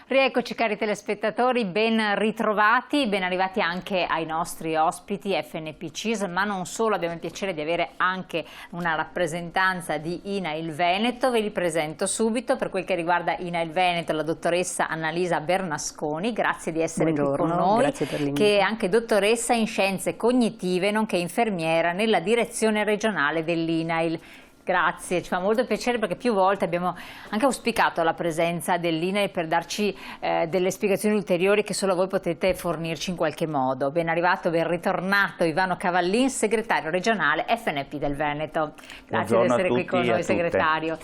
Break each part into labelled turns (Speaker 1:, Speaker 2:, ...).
Speaker 1: Rieccoci cari telespettatori, ben ritrovati, ben arrivati anche ai nostri ospiti FNP-CIS, ma non solo, abbiamo il piacere di avere anche una rappresentanza di INAIL Veneto. Ve li presento subito. Per quel che riguarda INAIL Veneto, la dottoressa Annalisa Bernasconi, grazie di essere qui con noi,
Speaker 2: grazie per l'invito.
Speaker 1: che è anche dottoressa in scienze cognitive nonché infermiera nella direzione regionale dell'INAIL. Grazie, ci fa molto piacere perché più volte abbiamo anche auspicato la presenza dell'INAIL per darci delle spiegazioni ulteriori che solo voi potete fornirci in qualche modo. Ben arrivato, ben ritornato Ivano Cavallin, segretario regionale FNP del Veneto. Grazie di essere qui con noi, segretario.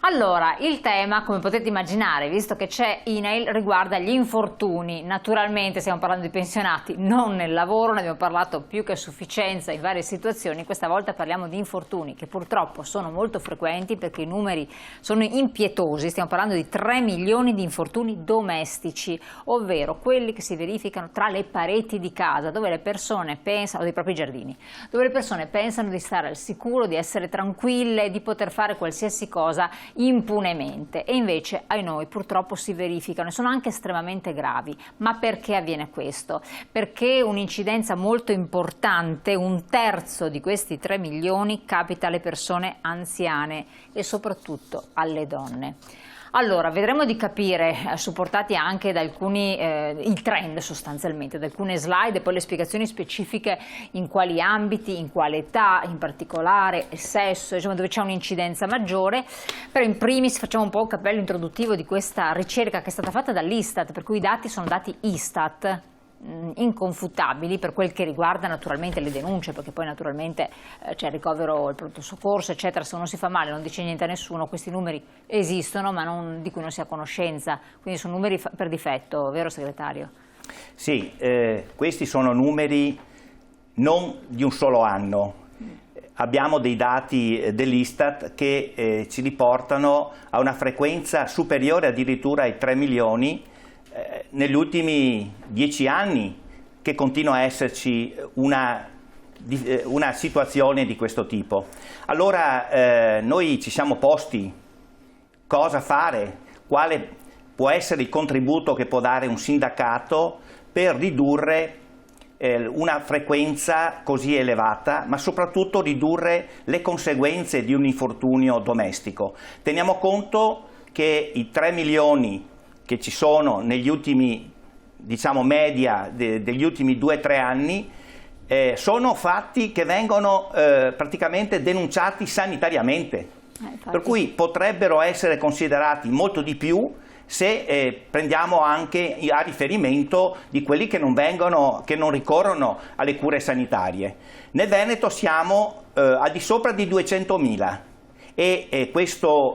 Speaker 1: Allora, il tema, come potete immaginare, visto che c'è INAIL, riguarda gli infortuni. Naturalmente stiamo parlando di pensionati, non nel lavoro, ne abbiamo parlato più che a sufficienza in varie situazioni. Questa volta parliamo di infortuni che purtroppo sono molto frequenti perché i numeri sono impietosi. Stiamo parlando di 3 milioni di infortuni domestici, ovvero quelli che si verificano tra le pareti di casa, dove le persone pensano, o dei propri giardini, dove le persone pensano di stare al sicuro, di essere tranquille, di poter fare qualsiasi cosa impunemente, e invece ai noi purtroppo si verificano e sono anche estremamente gravi. Ma perché avviene questo? Perché un'incidenza molto importante, 1/3 di questi 3 milioni, capita alle persone anziane e soprattutto alle donne. Allora, vedremo di capire, supportati anche da alcuni, il trend sostanzialmente, da alcune slide e poi le spiegazioni specifiche in quali ambiti, in quale età, in particolare sesso, diciamo, dove c'è un'incidenza maggiore. Però in primis facciamo un po' un cappello introduttivo di questa ricerca che è stata fatta dall'Istat, per cui i dati sono dati Istat, inconfutabili per quel che riguarda naturalmente le denunce, perché poi naturalmente c'è il ricovero, il pronto soccorso eccetera. Se uno si fa male non dice niente a nessuno, questi numeri esistono ma di cui non si ha conoscenza, quindi sono numeri per difetto, vero segretario?
Speaker 3: Sì, questi sono numeri non di un solo anno. Abbiamo dei dati dell'Istat che ci riportano a una frequenza superiore addirittura ai 3 milioni negli ultimi 10 anni, che continua a esserci una situazione di questo tipo. Allora noi ci siamo posti cosa fare, quale può essere il contributo che può dare un sindacato per ridurre una frequenza così elevata, ma soprattutto ridurre le conseguenze di un infortunio domestico. Teniamo conto che i 3 milioni che ci sono negli ultimi, diciamo, media degli ultimi 2-3 anni, sono fatti che vengono praticamente denunciati sanitariamente, per cui potrebbero essere considerati molto di più se prendiamo anche a riferimento di quelli che non ricorrono alle cure sanitarie. Nel Veneto siamo al di sopra di 200.000. E questo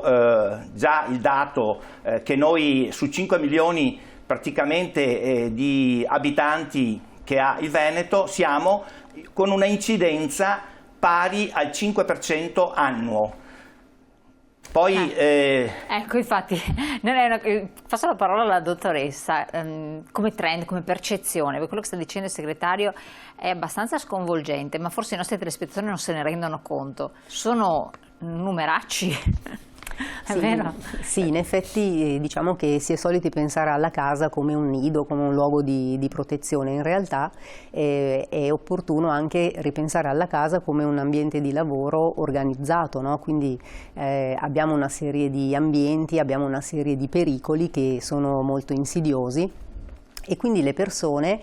Speaker 3: già il dato che noi su 5 milioni praticamente di abitanti che ha il Veneto siamo con una incidenza pari al 5% annuo. Poi,
Speaker 1: ecco, infatti, passo la parola alla dottoressa. Come trend, come percezione, perché quello che sta dicendo il segretario è abbastanza sconvolgente, ma forse i nostri telespettatori non se ne rendono conto. Sono numeracci. È
Speaker 2: sì,
Speaker 1: vero?
Speaker 2: Sì, in effetti diciamo che si è soliti pensare alla casa come un nido, come un luogo di protezione. In realtà è opportuno anche ripensare alla casa come un ambiente di lavoro organizzato, no? Quindi abbiamo una serie di ambienti, abbiamo una serie di pericoli che sono molto insidiosi. E quindi le persone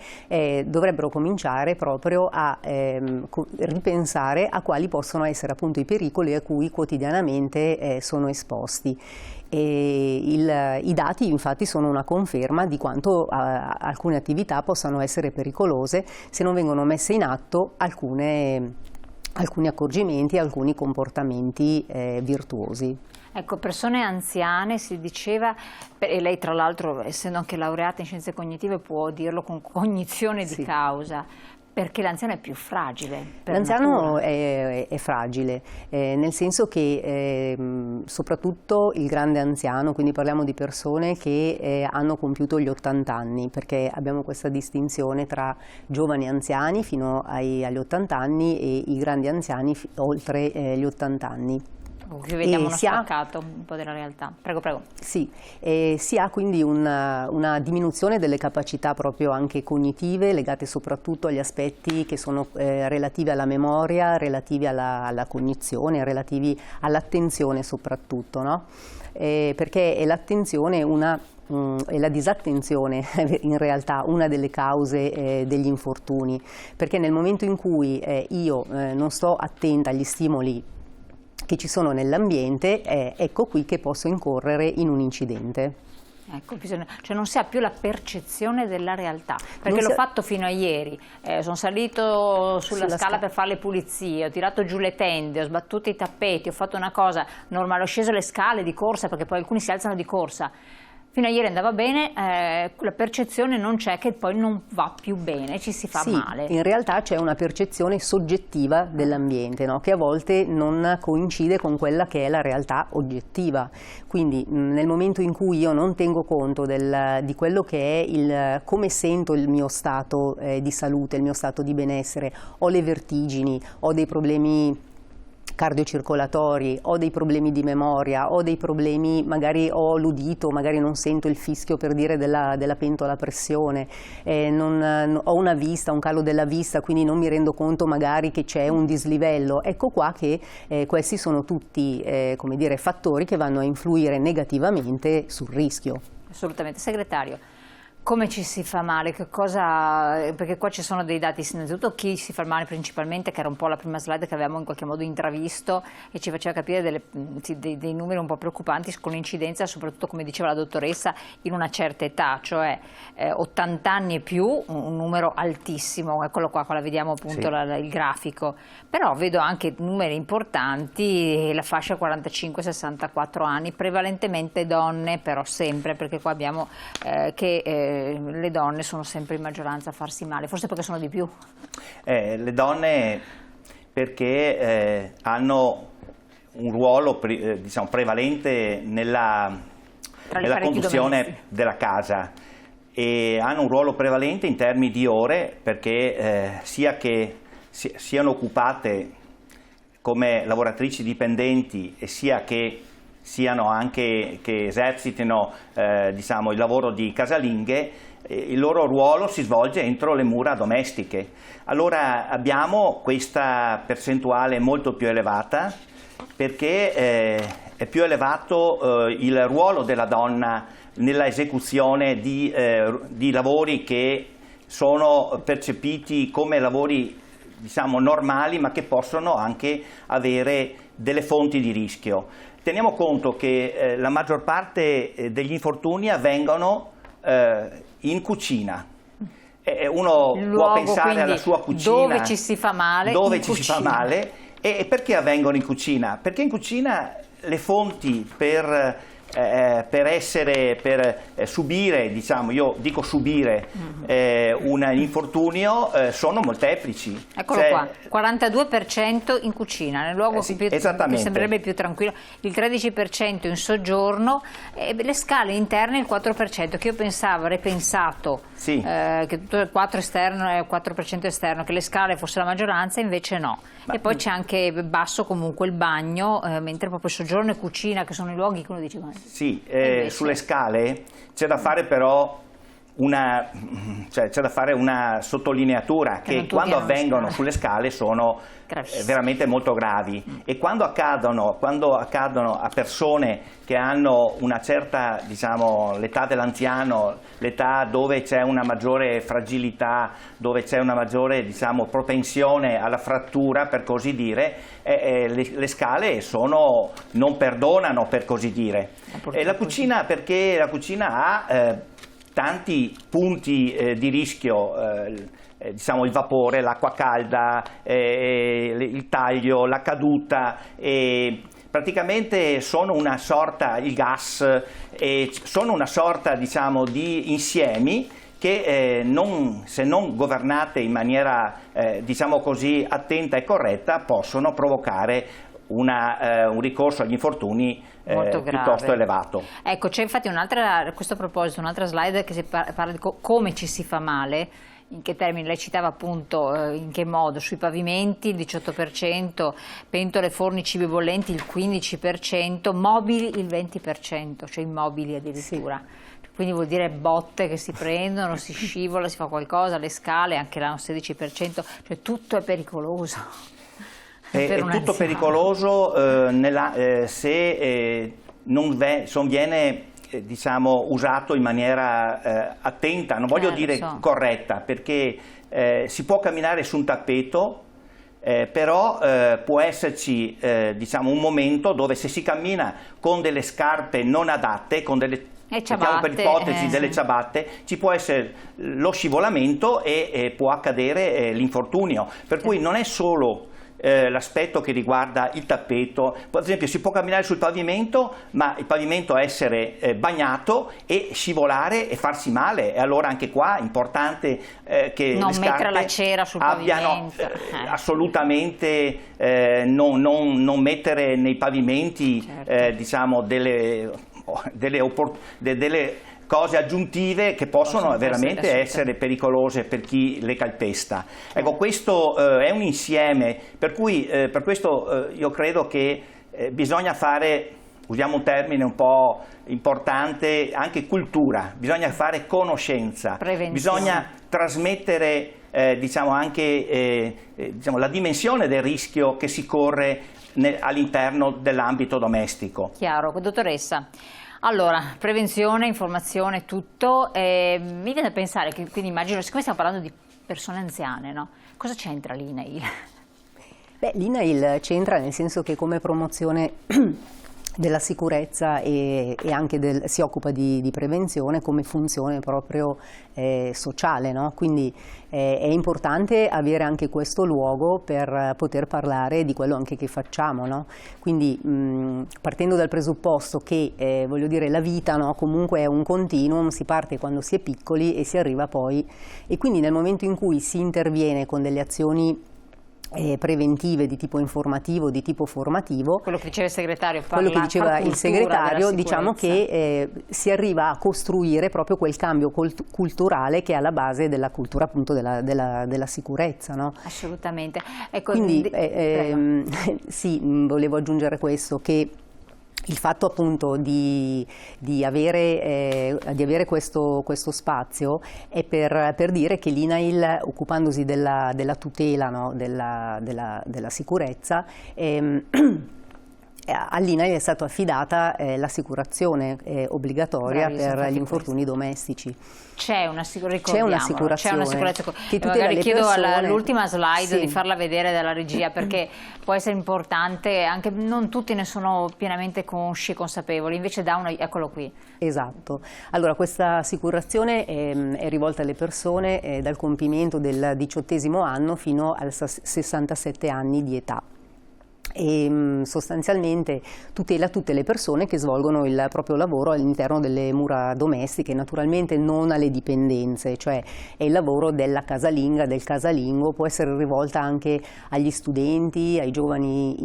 Speaker 2: dovrebbero cominciare proprio a ripensare a quali possono essere appunto i pericoli a cui quotidianamente sono esposti. I dati infatti sono una conferma di quanto alcune attività possano essere pericolose se non vengono messe in atto alcuni accorgimenti, alcuni comportamenti virtuosi.
Speaker 1: Ecco, persone anziane si diceva, e lei tra l'altro essendo anche laureata in scienze cognitive può dirlo con cognizione di causa, perché l'anziano è più fragile.
Speaker 2: L'anziano è fragile, nel senso che soprattutto il grande anziano, quindi parliamo di persone che hanno compiuto gli 80 anni, perché abbiamo questa distinzione tra giovani anziani fino agli 80 anni e i grandi anziani oltre gli 80 anni.
Speaker 1: Qui vediamo uno spaccato un po' della realtà. Prego, prego.
Speaker 2: Sì, si ha quindi una diminuzione delle capacità proprio anche cognitive, legate soprattutto agli aspetti che sono relativi alla memoria, relativi alla cognizione, relativi all'attenzione soprattutto, no? Perché è l'attenzione e la disattenzione in realtà una delle cause degli infortuni, perché nel momento in cui io non sto attenta agli stimoli che ci sono nell'ambiente, ecco qui che posso incorrere in un incidente.
Speaker 1: Ecco, cioè non si ha più la percezione della realtà, perché l'ho fatto fino a ieri, sono salito sulla scala per fare le pulizie, ho tirato giù le tende, ho sbattuto i tappeti, ho fatto una cosa normale, ho sceso le scale di corsa, perché poi alcuni si alzano di corsa. Fino a ieri andava bene, la percezione non c'è, che poi non va più bene, ci si fa male.
Speaker 2: In realtà c'è una percezione soggettiva dell'ambiente, no? Che a volte non coincide con quella che è la realtà oggettiva. Quindi nel momento in cui io non tengo conto di quello che è come sento il mio stato di salute, il mio stato di benessere, ho le vertigini, ho dei problemi cardiocircolatori, ho dei problemi di memoria, ho dei problemi, magari ho l'udito, magari non sento il fischio, per dire, della pentola a pressione, ho una vista, un calo della vista, quindi non mi rendo conto magari che c'è un dislivello. Ecco qua che questi sono tutti come dire, fattori che vanno a influire negativamente sul rischio.
Speaker 1: Assolutamente. Segretario, come ci si fa male? Perché qua ci sono dei dati, innanzitutto chi si fa male principalmente, che era un po' la prima slide che avevamo in qualche modo intravisto e ci faceva capire dei numeri un po' preoccupanti con l'incidenza, soprattutto, come diceva la dottoressa, in una certa età, cioè 80 anni e più, un numero altissimo, eccolo qua la vediamo appunto, sì, il grafico, però vedo anche numeri importanti, la fascia 45-64 anni, prevalentemente donne, però sempre, perché qua abbiamo le donne sono sempre in maggioranza a farsi male, forse perché sono di più.
Speaker 3: Le donne perché hanno un ruolo diciamo, prevalente nella conduzione della casa, e hanno un ruolo prevalente in termini di ore, perché sia che siano occupate come lavoratrici dipendenti e sia che siano anche che esercitino diciamo, il lavoro di casalinghe, il loro ruolo si svolge entro le mura domestiche. Allora abbiamo questa percentuale molto più elevata, perché è più elevato il ruolo della donna nella esecuzione di lavori che sono percepiti come lavori, diciamo, normali, ma che possono anche avere delle fonti di rischio. Teniamo conto che la maggior parte degli infortuni avvengono in cucina. Uno può pensare alla sua cucina,
Speaker 1: dove ci si fa male,
Speaker 3: si fa male. E perché avvengono in cucina? Perché in cucina le fonti per subire, diciamo, io dico subire un infortunio, sono molteplici.
Speaker 1: Eccolo qua, 42% in cucina, nel luogo
Speaker 3: sì,
Speaker 1: che sembrerebbe più tranquillo, il 13% in soggiorno, le scale interne il 4%, che io avrei pensato sì, che tutto il 4% esterno, che le scale fosse la maggioranza, invece no. E poi c'è anche basso comunque il bagno, mentre proprio soggiorno e cucina, che sono i luoghi che uno dice...
Speaker 3: Sì, sulle scale c'è da fare però una sottolineatura, che quando avvengono sulle scale sono veramente molto gravi, e quando accadono a persone che hanno una certa, diciamo, l'età dell'anziano, l'età dove c'è una maggiore fragilità, dove c'è una maggiore, diciamo, propensione alla frattura, per così dire, le scale non perdonano, per così dire. E la cucina, perché la cucina ha tanti punti di rischio, diciamo il vapore, l'acqua calda, il taglio, la caduta, praticamente sono una sorta, il gas, sono una sorta, diciamo, di insiemi che se non governate in maniera diciamo così attenta e corretta, possono provocare un ricorso agli infortuni piuttosto elevato.
Speaker 1: Ecco, c'è infatti a questo proposito un'altra slide che parla di come ci si fa male. In che termini? Lei citava appunto in che modo? Sui pavimenti il 18%, pentole, forni, cibi bollenti il 15%, mobili il 20%, cioè immobili addirittura. Sì. Quindi vuol dire botte che si prendono, si scivola, si fa qualcosa, le scale, anche là un 16%, cioè tutto è pericoloso.
Speaker 3: È tutto pericoloso se non viene diciamo usato in maniera attenta, non voglio dire corretta, perché si può camminare su un tappeto, però può esserci diciamo un momento dove se si cammina con delle scarpe non adatte, con delle per ipotesi delle ciabatte, ci può essere lo scivolamento e può accadere l'infortunio, per cui non è solo l'aspetto che riguarda il tappeto. Per esempio si può camminare sul pavimento, ma il pavimento essere bagnato e scivolare e farsi male, e allora anche qua è importante che
Speaker 1: non
Speaker 3: le scarpe
Speaker 1: mettere la cera sul
Speaker 3: abbiano assolutamente non mettere nei pavimenti diciamo delle cose aggiuntive che possono veramente essere pericolose per chi le calpesta. Ecco, questo è un insieme, per cui per questo io credo che bisogna fare, usiamo un termine un po' importante, anche cultura, bisogna fare conoscenza, bisogna trasmettere diciamo anche diciamo, la dimensione del rischio che si corre all'interno dell'ambito domestico.
Speaker 1: Chiaro, dottoressa. Allora, prevenzione, informazione, tutto. Mi viene da pensare che, quindi immagino, siccome stiamo parlando di persone anziane, no? Cosa c'entra l'INAIL?
Speaker 2: Beh, l'INAIL c'entra nel senso che come promozione della sicurezza e anche si occupa di prevenzione come funzione proprio sociale, no? Quindi è importante avere anche questo luogo per poter parlare di quello anche che facciamo, no? Quindi partendo dal presupposto che voglio dire la vita, no, comunque è un continuum, si parte quando si è piccoli e si arriva poi, e quindi nel momento in cui si interviene con delle azioni preventive di tipo informativo, di tipo formativo.
Speaker 1: Quello che diceva il segretario,
Speaker 2: quello che diceva il segretario, diciamo che si arriva a costruire proprio quel cambio culturale che è alla base della cultura appunto della sicurezza, no? Assolutamente.
Speaker 1: Ecco,
Speaker 2: quindi sì, volevo aggiungere questo, che il fatto appunto di avere questo spazio è per dire che l'INAIL, occupandosi della tutela, no, della sicurezza, all'INAIL è stata affidata l'assicurazione obbligatoria per gli infortuni domestici.
Speaker 1: C'è un'assicurazione
Speaker 2: che
Speaker 1: magari chiedo all'ultima slide di farla vedere dalla regia, perché può essere importante, anche non tutti ne sono pienamente consci e consapevoli, invece eccolo qui.
Speaker 2: Esatto, allora questa assicurazione è rivolta alle persone dal compimento del 18° anno fino ai 67 anni di età. E sostanzialmente tutela tutte le persone che svolgono il proprio lavoro all'interno delle mura domestiche, naturalmente non alle dipendenze, cioè è il lavoro della casalinga, del casalingo, può essere rivolta anche agli studenti, ai giovani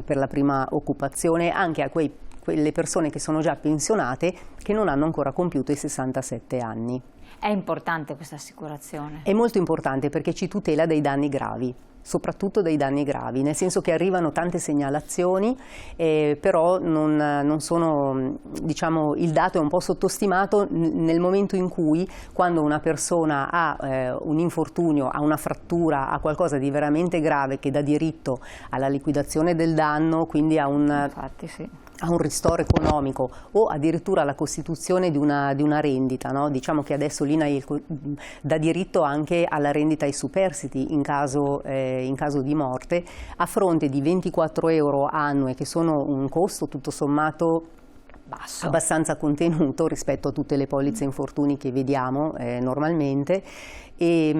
Speaker 2: per la prima occupazione, anche a quelle persone che sono già pensionate che non hanno ancora compiuto i 67 anni.
Speaker 1: È importante questa assicurazione?
Speaker 2: È molto importante perché ci tutela dai danni gravi, soprattutto dai danni gravi, nel senso che arrivano tante segnalazioni, però non sono, diciamo, il dato è un po' sottostimato nel momento in cui, quando una persona ha un infortunio, ha una frattura, ha qualcosa di veramente grave che dà diritto alla liquidazione del danno, quindi a un ristoro economico o addirittura alla costituzione di una rendita, no? Diciamo che adesso l'INAIL dà diritto anche alla rendita ai superstiti in caso di morte, a fronte di 24 euro annue, che sono un costo tutto sommato abbastanza contenuto rispetto a tutte le polizze infortuni che vediamo normalmente. E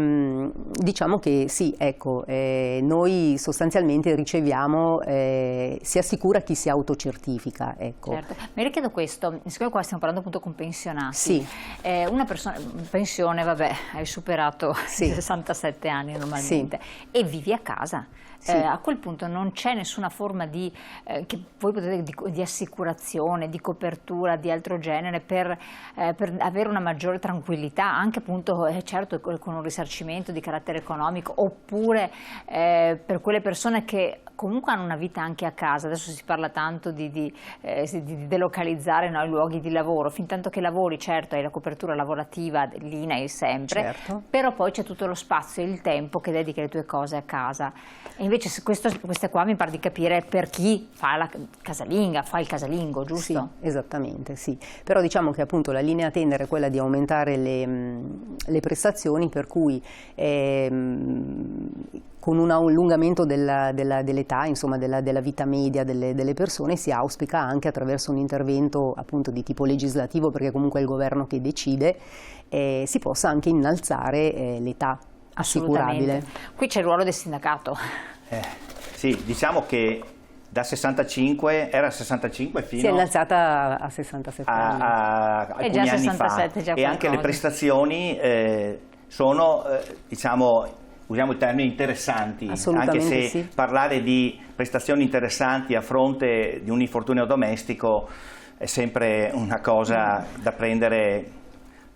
Speaker 2: diciamo che sì, ecco, noi sostanzialmente riceviamo, si assicura chi si autocertifica. Ecco.
Speaker 1: Certo. Mi richiedo questo, siccome qua stiamo parlando appunto con pensionati,
Speaker 2: sì.
Speaker 1: Una persona in pensione, vabbè, hai superato i 67 anni normalmente, e vivi a casa.
Speaker 2: Sì.
Speaker 1: A quel punto non c'è nessuna forma di, che voi potete, di assicurazione, di copertura di altro genere per avere una maggiore tranquillità, anche appunto certo con un risarcimento di carattere economico, oppure per quelle persone che comunque hanno una vita anche a casa. Adesso si parla tanto di delocalizzare, no, i luoghi di lavoro, fin tanto che lavori, certo hai la copertura lavorativa dell'INAIL sempre,
Speaker 2: certo.
Speaker 1: Però poi c'è tutto lo spazio e il tempo che dedichi alle tue cose a casa. E invece queste qua mi pare di capire per chi fa la casalinga, fa il casalingo, giusto?
Speaker 2: Sì, esattamente, sì. Però diciamo che appunto la linea tendere è quella di aumentare le prestazioni, per cui con un allungamento dell'età, insomma della vita media delle persone, si auspica anche attraverso un intervento appunto di tipo legislativo, perché comunque è il governo che decide, si possa anche innalzare l'età assicurabile.
Speaker 1: Qui c'è il ruolo del sindacato.
Speaker 3: Sì, diciamo che da 65, era 65 fino...
Speaker 2: Si è innalzata a 67 anni.
Speaker 3: Alcuni anni fa. E anche le prestazioni sono, diciamo, usiamo il termine interessanti, anche se
Speaker 2: sì.
Speaker 3: Parlare di prestazioni interessanti a fronte di un infortunio domestico è sempre una cosa da prendere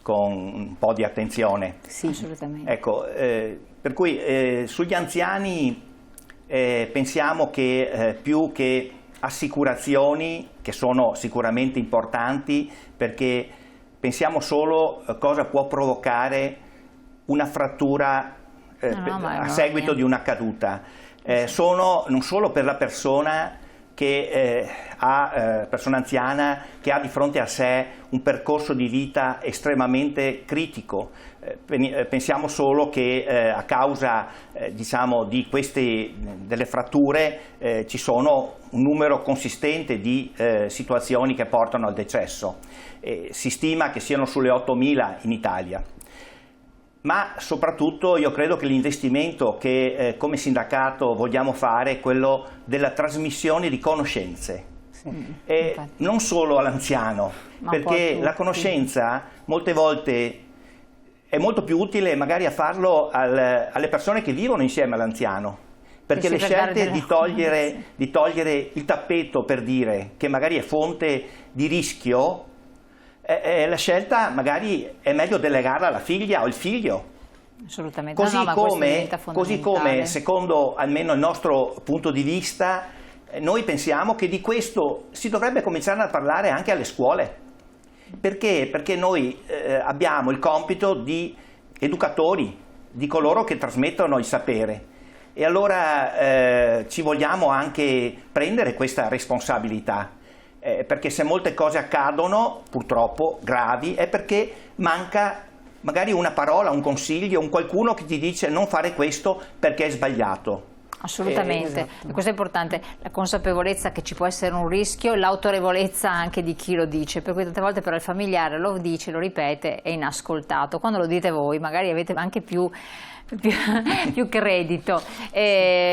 Speaker 3: con un po' di attenzione.
Speaker 1: Sì, assolutamente.
Speaker 3: Ecco, per cui sugli anziani pensiamo che più che assicurazioni, che sono sicuramente importanti, perché pensiamo solo cosa può provocare una frattura a seguito di una caduta. Sono non solo per la persona che persona anziana che ha di fronte a sé un percorso di vita estremamente critico. Pensiamo solo che a causa diciamo di delle fratture ci sono un numero consistente di situazioni che portano al decesso. Si stima che siano sulle 8.000 in Italia. Ma soprattutto io credo che l'investimento che come sindacato vogliamo fare è quello della trasmissione di conoscenze, e non solo all'anziano, perché la conoscenza molte volte è molto più utile magari a farlo alle persone che vivono insieme all'anziano, perché le scelte di togliere il tappeto, per dire, che magari è fonte di rischio, la scelta magari è meglio delegarla alla figlia o il figlio.
Speaker 1: Assolutamente.
Speaker 3: Così come, secondo almeno il nostro punto di vista, noi pensiamo che di questo si dovrebbe cominciare a parlare anche alle scuole. Perché? Perché noi abbiamo il compito di educatori, di coloro che trasmettono il sapere. E allora ci vogliamo anche prendere questa responsabilità. Perché se molte cose accadono, purtroppo gravi, è perché manca magari una parola, un consiglio, un qualcuno che ti dice non fare questo perché è sbagliato.
Speaker 1: Assolutamente,
Speaker 2: esatto.
Speaker 1: E questo è importante, la consapevolezza che ci può essere un rischio, l'autorevolezza anche di chi lo dice, per cui tante volte però il familiare lo dice, lo ripete, è inascoltato. Quando lo dite voi magari avete anche più credito.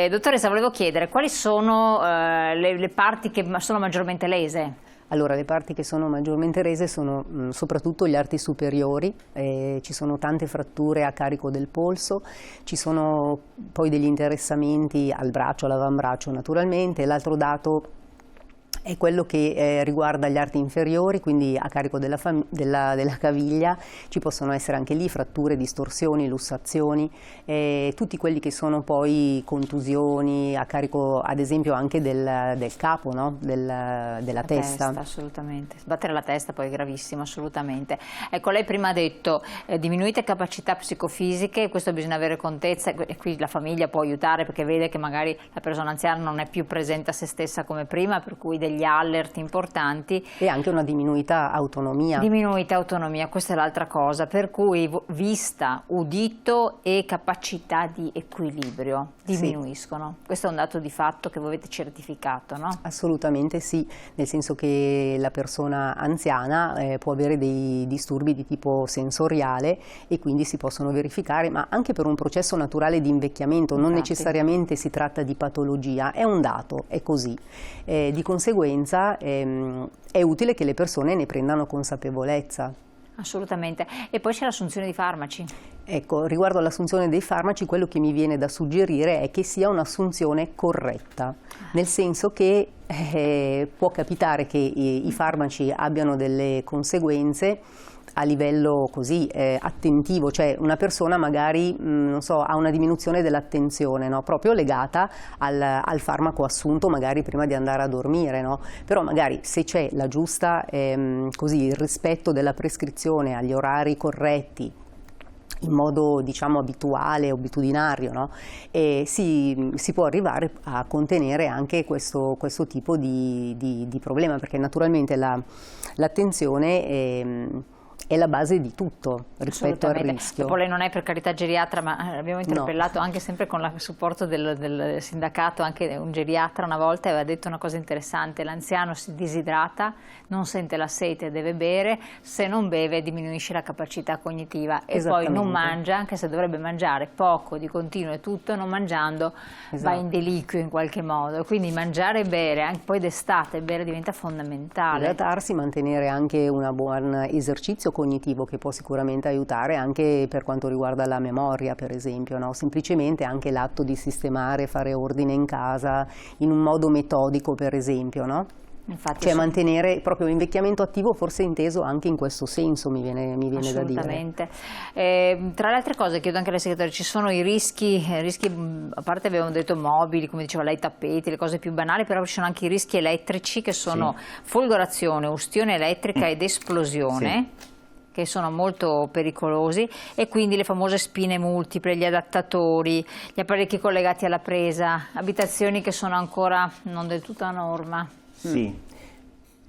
Speaker 1: Dottoressa, volevo chiedere quali sono le parti che sono maggiormente lese?
Speaker 2: Allora, le parti che sono maggiormente rese sono soprattutto gli arti superiori, ci sono tante fratture a carico del polso, ci sono poi degli interessamenti al braccio, all'avambraccio naturalmente. L'altro dato è quello che riguarda gli arti inferiori, quindi a carico della caviglia. Ci possono essere anche lì fratture, distorsioni, lussazioni, tutti quelli che sono poi contusioni a carico ad esempio anche del capo, no? della testa.
Speaker 1: Assolutamente, sbattere la testa poi è gravissimo, assolutamente. Ecco, lei prima ha detto diminuite capacità psicofisiche, questo bisogna avere contezza, e qui la famiglia può aiutare perché vede che magari la persona anziana non è più presente a se stessa come prima, per cui degli alert importanti.
Speaker 2: E anche una diminuita autonomia.
Speaker 1: Diminuita autonomia, questa è l'altra cosa, per cui vista, udito e capacità di equilibrio diminuiscono. Sì. Questo è un dato di fatto che voi avete certificato, no?
Speaker 2: Assolutamente sì, nel senso che la persona anziana può avere dei disturbi di tipo sensoriale e quindi si possono verificare, ma anche per un processo naturale di invecchiamento. Non necessariamente si tratta di patologia, è un dato, è così. Di conseguenza è utile che le persone ne prendano consapevolezza.
Speaker 1: Assolutamente. E poi c'è l'assunzione di farmaci.
Speaker 2: Ecco, riguardo all'assunzione dei farmaci, quello che mi viene da suggerire è che sia un'assunzione corretta, nel senso che può capitare che i farmaci abbiano delle conseguenze a livello così attentivo, cioè una persona magari non so, ha una diminuzione dell'attenzione, no? Proprio legata al farmaco assunto magari prima di andare a dormire, no? Però magari se c'è la giusta così, il rispetto della prescrizione agli orari corretti, in modo diciamo abituale, abitudinario, no? E si può arrivare a contenere anche questo tipo di problema, perché naturalmente l'attenzione è la base di tutto rispetto al rischio.
Speaker 1: Dopo lei non è per carità geriatra, ma abbiamo interpellato anche sempre con il supporto del sindacato, anche un geriatra una volta aveva detto una cosa interessante: l'anziano si disidrata, non sente la sete, deve bere, se non beve diminuisce la capacità cognitiva e poi non mangia, anche se dovrebbe mangiare poco di continuo e tutto, non mangiando va in deliquio in qualche modo, quindi mangiare e bere, anche poi d'estate bere diventa fondamentale.
Speaker 2: Idratarsi, mantenere anche un buon esercizio cognitivo che può sicuramente aiutare anche per quanto riguarda la memoria, per esempio, no? Semplicemente anche l'atto di sistemare, fare ordine in casa in un modo metodico, per esempio, no? Infatti, cioè mantenere proprio l'invecchiamento attivo, forse inteso anche in questo senso, mi viene da dire.
Speaker 1: Assolutamente. Tra le altre cose chiedo anche alle segretarie, ci sono i rischi, a parte abbiamo detto mobili, come diceva lei, tappeti, le cose più banali, però ci sono anche i rischi elettrici che sono folgorazione, ustione elettrica ed esplosione. Sì. Che sono molto pericolosi, e quindi le famose spine multiple, gli adattatori, gli apparecchi collegati alla presa, abitazioni che sono ancora non del tutto a norma.
Speaker 3: Sì,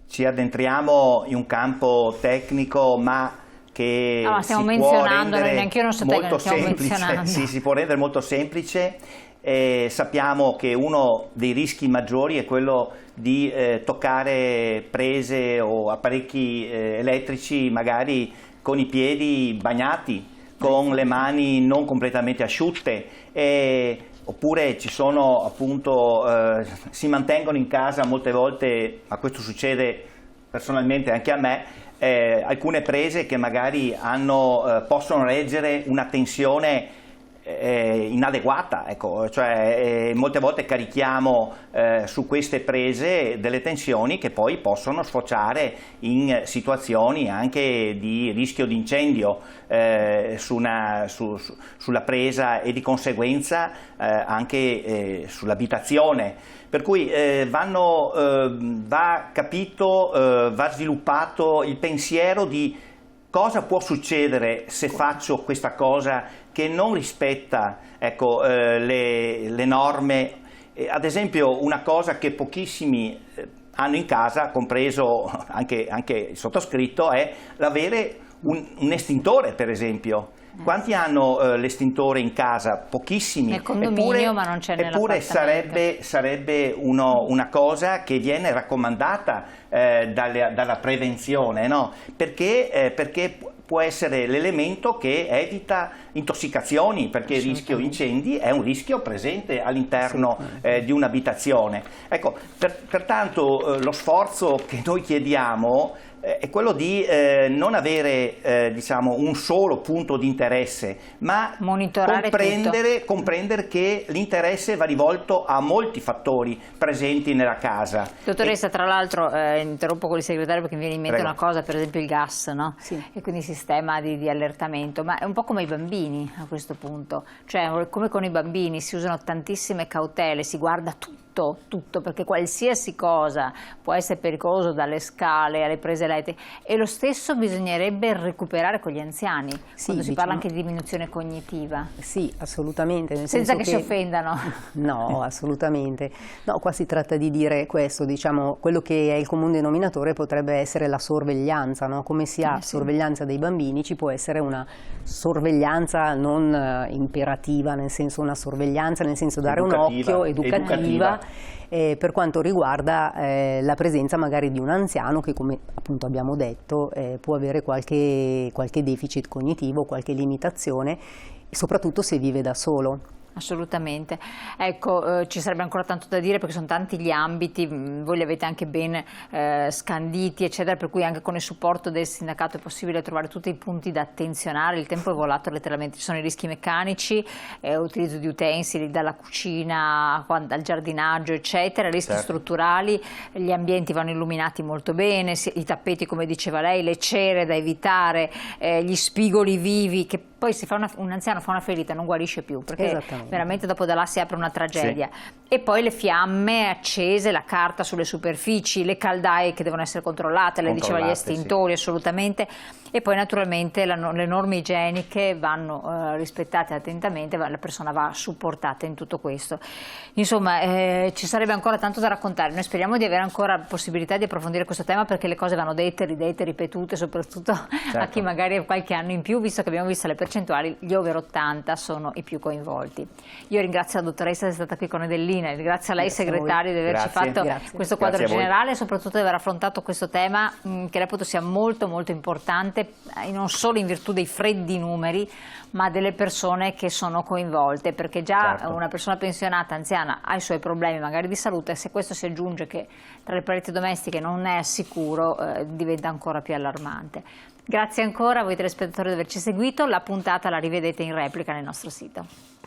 Speaker 3: ci addentriamo in un campo tecnico, ma che
Speaker 1: stiamo
Speaker 3: si
Speaker 1: menzionando,
Speaker 3: può
Speaker 1: neanche io non so
Speaker 3: molto
Speaker 1: stiamo
Speaker 3: semplice. Sì, si può rendere molto semplice. Sappiamo che uno dei rischi maggiori è quello di toccare prese o apparecchi elettrici magari con i piedi bagnati, con le mani non completamente asciutte, oppure ci sono appunto, si mantengono in casa molte volte, ma questo succede personalmente anche a me, alcune prese che magari possono reggere una tensione inadeguata, ecco, cioè molte volte carichiamo su queste prese delle tensioni che poi possono sfociare in situazioni anche di rischio di incendio sulla presa e di conseguenza anche sull'abitazione. Per cui va capito, va sviluppato il pensiero di cosa può succedere se faccio questa cosa che non rispetta, ecco, le norme. Ad esempio, una cosa che pochissimi hanno in casa, compreso anche il sottoscritto, è l'avere un estintore, per esempio. Quanti hanno l'estintore in casa? Pochissimi.
Speaker 1: Nel condominio, ma non c'è nell'appartamento.
Speaker 3: Eppure sarebbe una cosa che viene raccomandata dalla prevenzione, no? Perché può essere l'elemento che evita intossicazioni, perché il rischio incendi è un rischio presente all'interno di un'abitazione. Ecco, pertanto lo sforzo che noi chiediamo è quello di non avere diciamo, un solo punto di interesse, ma comprendere che l'interesse va rivolto a molti fattori presenti nella casa.
Speaker 1: Dottoressa, tra l'altro interrompo con il segretario perché mi viene in mente una cosa, per esempio il gas, no?
Speaker 2: Sì.
Speaker 1: E quindi il sistema di allertamento, ma è un po' come i bambini a questo punto, cioè come con i bambini si usano tantissime cautele, si guarda tutto, perché qualsiasi cosa può essere pericoloso, dalle scale alle prese elettriche, e lo stesso bisognerebbe recuperare con gli anziani, quando si parla anche di diminuzione cognitiva.
Speaker 2: Sì, assolutamente.
Speaker 1: Senza che si offendano.
Speaker 2: No, assolutamente. No, qua si tratta di dire questo, diciamo, quello che è il comune denominatore potrebbe essere la sorveglianza, no? Come si ha sorveglianza dei bambini, ci può essere una sorveglianza non imperativa, nel senso una sorveglianza, nel senso dare un occhio, educativa. Per quanto riguarda la presenza magari di un anziano che, come appunto abbiamo detto, può avere qualche deficit cognitivo, qualche limitazione, soprattutto se vive da solo.
Speaker 1: Assolutamente. Ecco, ci sarebbe ancora tanto da dire perché sono tanti gli ambiti, voi li avete anche ben scanditi, eccetera, per cui anche con il supporto del sindacato è possibile trovare tutti i punti da attenzionare. Il tempo è volato letteralmente, ci sono i rischi meccanici, utilizzo di utensili dalla cucina al giardinaggio, eccetera, rischi strutturali, gli ambienti vanno illuminati molto bene, i tappeti come diceva lei, le cere da evitare, gli spigoli vivi che poi un anziano fa una ferita e non guarisce più, perché veramente dopo da là si apre una tragedia. Sì. E poi le fiamme accese, la carta sulle superfici, le caldaie che devono essere controllate, lei diceva gli estintori, sì. Assolutamente. E poi naturalmente le norme igieniche vanno rispettate attentamente, la persona va supportata in tutto questo. Insomma, ci sarebbe ancora tanto da raccontare. Noi speriamo di avere ancora possibilità di approfondire questo tema, perché le cose vanno dette, ridette, ripetute, soprattutto a chi magari ha qualche anno in più, visto che abbiamo visto le percentuali, gli over 80 sono i più coinvolti. Io ringrazio la dottoressa di essere stata qui con noi dell'INAIL, ringrazio a lei segretario di averci fatto questo quadro generale e soprattutto di aver affrontato questo tema che reputo sia molto molto importante, non solo in virtù dei freddi numeri, ma delle persone che sono coinvolte, perché già una persona pensionata, anziana, ha i suoi problemi magari di salute, e se questo si aggiunge che tra le pareti domestiche non è sicuro, diventa ancora più allarmante. Grazie ancora a voi telespettatori di averci seguito, la puntata la rivedete in replica nel nostro sito.